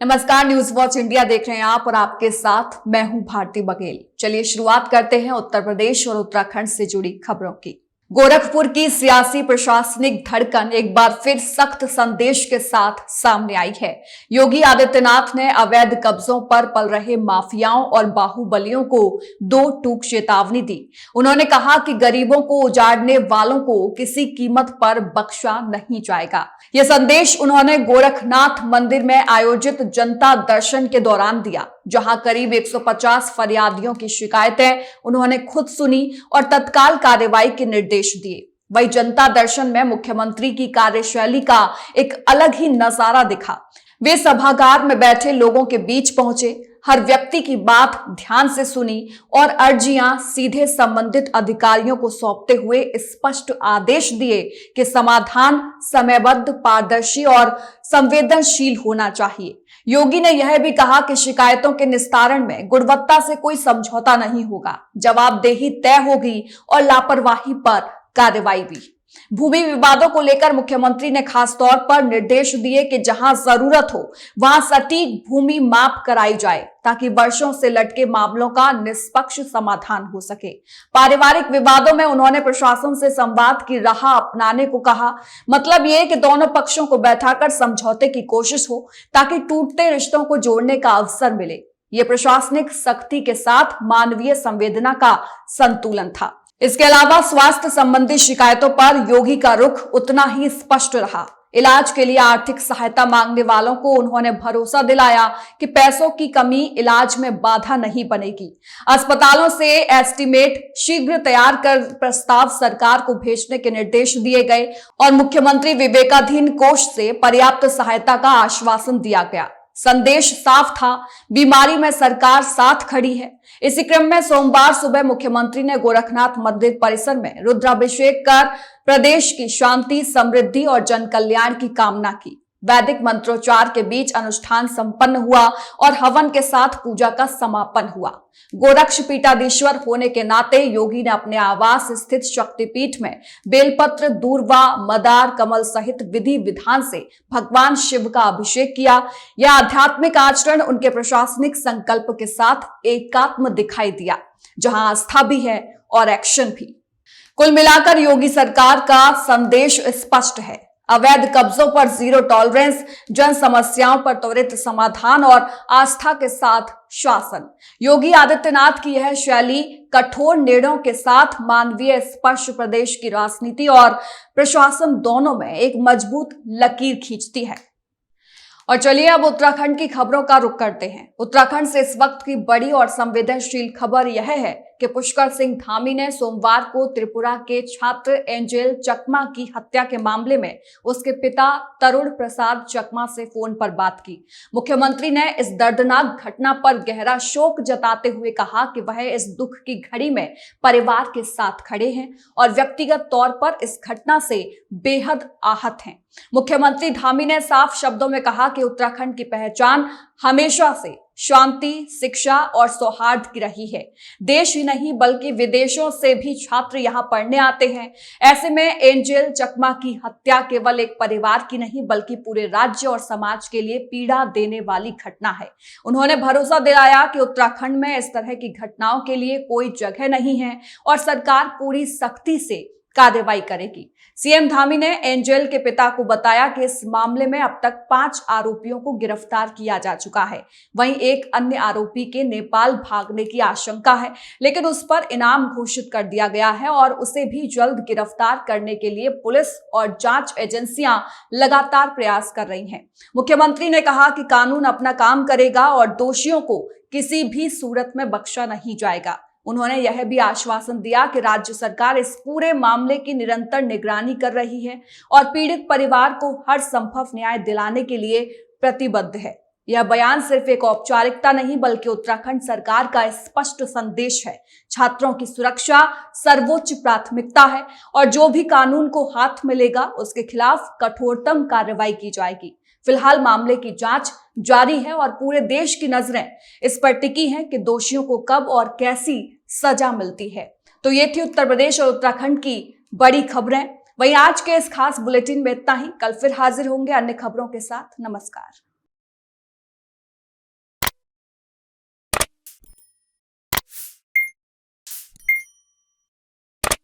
नमस्कार, news watch India देख रहे हैं आप और आपके साथ मैं हूं भारती बघेल। चलिए शुरुआत करते हैं उत्तर प्रदेश और उत्तराखंड से जुड़ी खबरों की। गोरखपुर की सियासी प्रशासनिक धड़कन एक बार फिर सख्त संदेश के साथ सामने आई है। योगी आदित्यनाथ ने अवैध कब्जों पर पल रहे माफियाओं और बाहुबलियों को दो टूक चेतावनी दी। उन्होंने कहा कि गरीबों को उजाड़ने वालों को किसी कीमत पर बख्शा नहीं जाएगा। यह संदेश उन्होंने गोरखनाथ मंदिर में आयोजित जनता दर्शन के दौरान दिया, जहां करीब 150 फरियादियों की शिकायतें उन्होंने खुद सुनी और तत्काल कार्रवाई के निर्देश दिए। वही जनता दर्शन में मुख्यमंत्री की कार्यशैली का एक अलग ही नजारा दिखा। वे सभागार में बैठे लोगों के बीच पहुंचे, हर व्यक्ति की बात ध्यान से सुनी और अर्जियां सीधे संबंधित अधिकारियों को सौंपते हुए स्पष्ट आदेश दिए कि समाधान समयबद्ध, पारदर्शी और संवेदनशील होना चाहिए। योगी ने यह भी कहा कि शिकायतों के निस्तारण में गुणवत्ता से कोई समझौता नहीं होगा, जवाबदेही तय होगी और लापरवाही पर कार्रवाई भी। भूमि विवादों को लेकर मुख्यमंत्री ने खास तौर पर निर्देश दिए कि जहां जरूरत हो वहां सटीक भूमि माप कराई जाए, ताकि वर्षों से लटके मामलों का निष्पक्ष समाधान हो सके। पारिवारिक विवादों में उन्होंने प्रशासन से संवाद की राह अपनाने को कहा। मतलब यह कि दोनों पक्षों को बैठाकर समझौते की कोशिश हो, ताकि टूटते रिश्तों को जोड़ने का अवसर मिले। यह प्रशासनिक सख्ती के साथ मानवीय संवेदना का संतुलन था। इसके अलावा स्वास्थ्य संबंधी शिकायतों पर योगी का रुख उतना ही स्पष्ट रहा। इलाज के लिए आर्थिक सहायता मांगने वालों को उन्होंने भरोसा दिलाया कि पैसों की कमी इलाज में बाधा नहीं बनेगी। अस्पतालों से एस्टीमेट शीघ्र तैयार कर प्रस्ताव सरकार को भेजने के निर्देश दिए गए और मुख्यमंत्री विवेकाधीन कोष से पर्याप्त सहायता का आश्वासन दिया गया। संदेश साफ था, बीमारी में सरकार साथ खड़ी है। इसी क्रम में सोमवार सुबह मुख्यमंत्री ने गोरखनाथ मंदिर परिसर में रुद्राभिषेक कर प्रदेश की शांति, समृद्धि और जन कल्याण की कामना की। वैदिक मंत्रोच्चार के बीच अनुष्ठान संपन्न हुआ और हवन के साथ पूजा का समापन हुआ। गोरक्ष पीठाधीश्वर होने के नाते योगी ने अपने आवास स्थित शक्तिपीठ में बेलपत्र, दूर्वा, मदार, कमल सहित विधि विधान से भगवान शिव का अभिषेक किया। यह आध्यात्मिक आचरण उनके प्रशासनिक संकल्प के साथ एकात्म दिखाई दिया, जहां आस्था भी है और एक्शन भी। कुल मिलाकर योगी सरकार का संदेश स्पष्ट है। अवैध कब्जों पर जीरो टॉलरेंस, जन समस्याओं पर त्वरित समाधान और आस्था के साथ शासन। योगी आदित्यनाथ की यह शैली कठोर निर्णयों के साथ मानवीय स्पर्श प्रदेश की राजनीति और प्रशासन दोनों में एक मजबूत लकीर खींचती है। और चलिए अब उत्तराखंड की खबरों का रुख करते हैं। उत्तराखंड से इस वक्त की बड़ी और संवेदनशील खबर यह है कि पुष्कर सिंह धामी ने सोमवार को त्रिपुरा के छात्र एंजेल चकमा की हत्या के मामले में उसके पिता तरुण प्रसाद चकमा से फोन पर बात की। मुख्यमंत्री ने इस दर्दनाक घटना पर गहरा शोक जताते हुए कहा कि वह इस दुख की घड़ी में परिवार के साथ खड़े हैं और व्यक्तिगत तौर पर इस घटना से बेहद आहत हैं। मुख्यमंत्री धामी ने साफ शब्दों में कहा कि उत्तराखंड की पहचान हमेशा से शांति, शिक्षा और सौहार्द की रही है। देश ही नहीं बल्कि विदेशों से भी छात्र यहाँ पढ़ने आते हैं। ऐसे में एंजेल चकमा की हत्या केवल एक परिवार की नहीं बल्कि पूरे राज्य और समाज के लिए पीड़ा देने वाली घटना है। उन्होंने भरोसा दिलाया कि उत्तराखंड में इस तरह की घटनाओं के लिए कोई जगह नहीं है और सरकार पूरी सख्ती से कार्रवाई करेगी। सीएम धामी ने एंजेल के पिता को बताया कि इस मामले में अब तक 5 आरोपियों को गिरफ्तार किया जा चुका है। वहीं एक अन्य आरोपी के नेपाल भागने की आशंका है, लेकिन उस पर इनाम घोषित कर दिया गया है और उसे भी जल्द गिरफ्तार करने के लिए पुलिस और जांच एजेंसियां लगातार प्रयास कर रही हैं। मुख्यमंत्री ने कहा कि कानून अपना काम करेगा और दोषियों को किसी भी सूरत में बख्शा नहीं जाएगा। उन्होंने यह भी आश्वासन दिया कि राज्य सरकार इस पूरे मामले की निरंतर निगरानी कर रही है और पीड़ित परिवार को हर संभव न्याय दिलाने के लिए प्रतिबद्ध है। यह बयान सिर्फ एक औपचारिकता नहीं बल्कि उत्तराखंड सरकार का स्पष्ट संदेश है। छात्रों की सुरक्षा सर्वोच्च प्राथमिकता है और जो भी कानून को हाथ मिलेगा उसके खिलाफ कठोरतम कार्रवाई की जाएगी। फिलहाल मामले की जांच जारी है और पूरे देश की नजरें इस पर टिकी हैं कि दोषियों को कब और कैसी सजा मिलती है। तो ये थी उत्तर प्रदेश और उत्तराखंड की बड़ी खबरें। वहीं आज के इस खास बुलेटिन में इतना ही। कल फिर हाजिर होंगे अन्य खबरों के साथ। नमस्कार।